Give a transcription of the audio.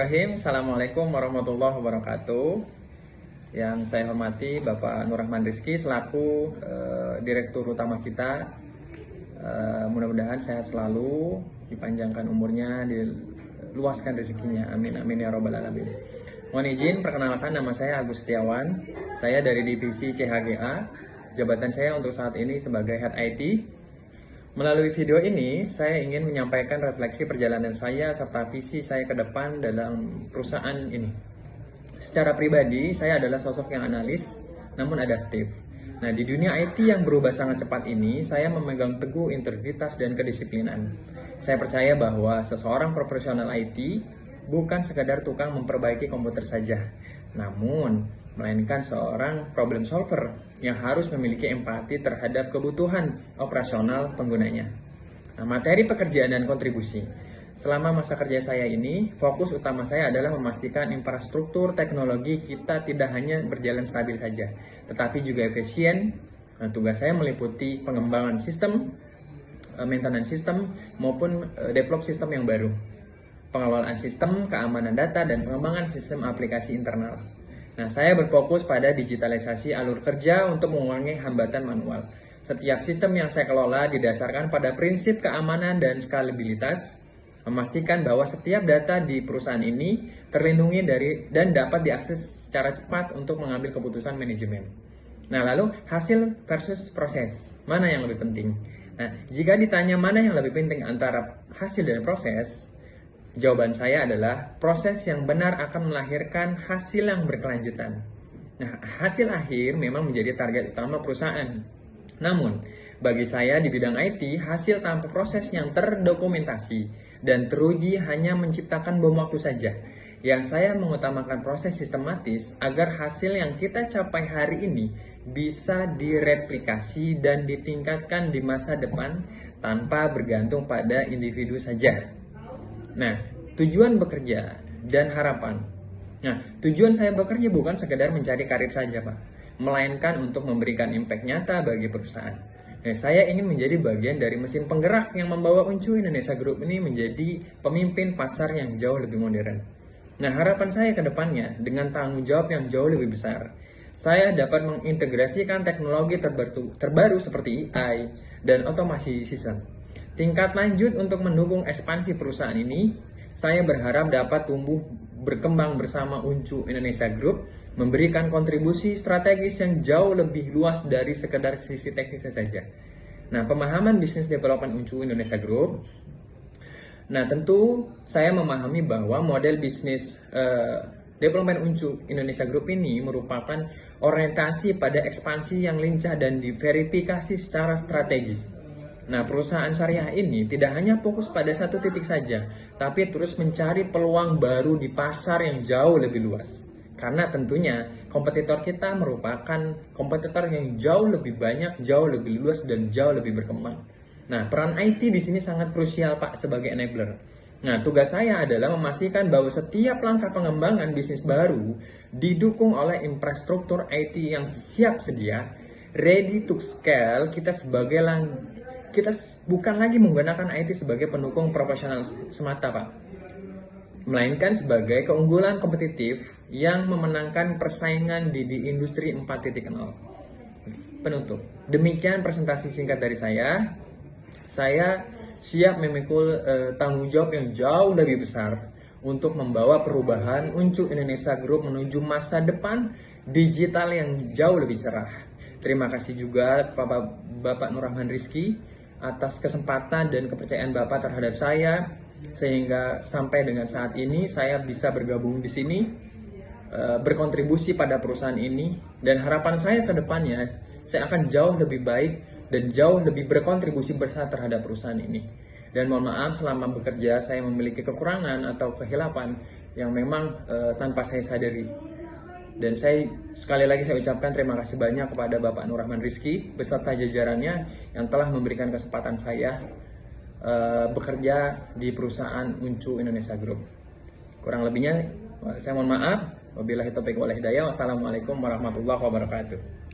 Bismillahirrahmanirrahim. Assalamualaikum warahmatullahi wabarakatuh. Yang saya hormati Bapak Nur Rahman Rizky selaku Direktur Utama kita. Mudah-mudahan sehat selalu, dipanjangkan umurnya, diluaskan rezekinya. Amin amin ya robbal alamin. Mohon izin perkenalkan, nama saya Agus Setiawan. Saya dari divisi CHGA. Jabatan saya untuk saat ini sebagai Head IT. Melalui video ini, saya ingin menyampaikan refleksi perjalanan saya serta visi saya ke depan dalam perusahaan ini. Secara pribadi, saya adalah sosok yang analis, namun adaptif. Nah, di dunia IT yang berubah sangat cepat ini, saya memegang teguh integritas dan kedisiplinan. Saya percaya bahwa seseorang profesional IT bukan sekadar tukang memperbaiki komputer saja, namun melainkan seorang problem solver yang harus memiliki empati terhadap kebutuhan operasional penggunanya. Nah, materi pekerjaan dan kontribusi. Selama masa kerja saya ini, fokus utama saya adalah memastikan infrastruktur teknologi kita tidak hanya berjalan stabil saja, tetapi juga efisien. Nah, tugas saya meliputi pengembangan sistem, maintenance sistem, maupun develop sistem yang baru, pengelolaan sistem, keamanan data, dan pengembangan sistem aplikasi internal. Nah, saya berfokus pada digitalisasi alur kerja untuk mengurangi hambatan manual. Setiap sistem yang saya kelola didasarkan pada prinsip keamanan dan skalabilitas, memastikan bahwa setiap data di perusahaan ini terlindungi dan dapat diakses secara cepat untuk mengambil keputusan manajemen. Nah, lalu hasil versus proses, mana yang lebih penting? Nah, jika ditanya mana yang lebih penting antara hasil dan proses, jawaban saya adalah proses yang benar akan melahirkan hasil yang berkelanjutan. Nah, hasil akhir memang menjadi target utama perusahaan. Namun, bagi saya di bidang IT, hasil tanpa proses yang terdokumentasi dan teruji hanya menciptakan bom waktu saja. Yang saya mengutamakan proses sistematis agar hasil yang kita capai hari ini bisa direplikasi dan ditingkatkan di masa depan tanpa bergantung pada individu saja. Nah, tujuan bekerja dan harapan. Nah, tujuan saya bekerja bukan sekedar mencari karir saja, Pak, melainkan untuk memberikan impact nyata bagi perusahaan. Nah, saya ingin menjadi bagian dari mesin penggerak yang membawa Uncu Indonesia Group ini menjadi pemimpin pasar yang jauh lebih modern. Nah, harapan saya ke depannya dengan tanggung jawab yang jauh lebih besar, saya dapat mengintegrasikan teknologi terbaru seperti AI dan otomasi sistem. Tingkat lanjut untuk mendukung ekspansi perusahaan ini, saya berharap dapat tumbuh berkembang bersama Uncu Indonesia Group, memberikan kontribusi strategis yang jauh lebih luas dari sekedar sisi teknisnya saja. Nah, pemahaman bisnis development Uncu Indonesia Group. Nah, tentu saya memahami bahwa model bisnis development Uncu Indonesia Group ini merupakan orientasi pada ekspansi yang lincah dan diverifikasi secara strategis. Nah, perusahaan syariah ini tidak hanya fokus pada satu titik saja, tapi terus mencari peluang baru di pasar yang jauh lebih luas. Karena tentunya kompetitor kita merupakan kompetitor yang jauh lebih banyak, jauh lebih luas, dan jauh lebih berkembang. Nah, peran IT di sini sangat krusial, Pak, sebagai enabler. Nah, tugas saya adalah memastikan bahwa setiap langkah pengembangan bisnis baru didukung oleh infrastruktur IT yang siap sedia, ready to scale. Kita bukan lagi menggunakan IT sebagai pendukung profesional semata, Pak, melainkan sebagai keunggulan kompetitif yang memenangkan persaingan di industri 4.0. Penutup, demikian presentasi singkat dari saya. Saya siap memikul tanggung jawab yang jauh lebih besar untuk membawa perubahan Uncu Indonesia Group menuju masa depan digital yang jauh lebih cerah. Terima kasih juga Bapak Nur Rahman Rizky atas kesempatan dan kepercayaan Bapak terhadap saya, sehingga sampai dengan saat ini saya bisa bergabung di sini, berkontribusi pada perusahaan ini, dan harapan saya ke depannya saya akan jauh lebih baik dan jauh lebih berkontribusi besar terhadap perusahaan ini. Dan mohon maaf selama bekerja saya memiliki kekurangan atau kehilapan yang memang tanpa saya sadari. Dan sekali lagi saya ucapkan terima kasih banyak kepada Bapak Nur Rahman Rizky beserta jajarannya yang telah memberikan kesempatan saya bekerja di perusahaan Uncu Indonesia Group. Kurang lebihnya saya mohon maaf. Wabillahi taufiq wal hidayah. Wassalamualaikum warahmatullahi wabarakatuh.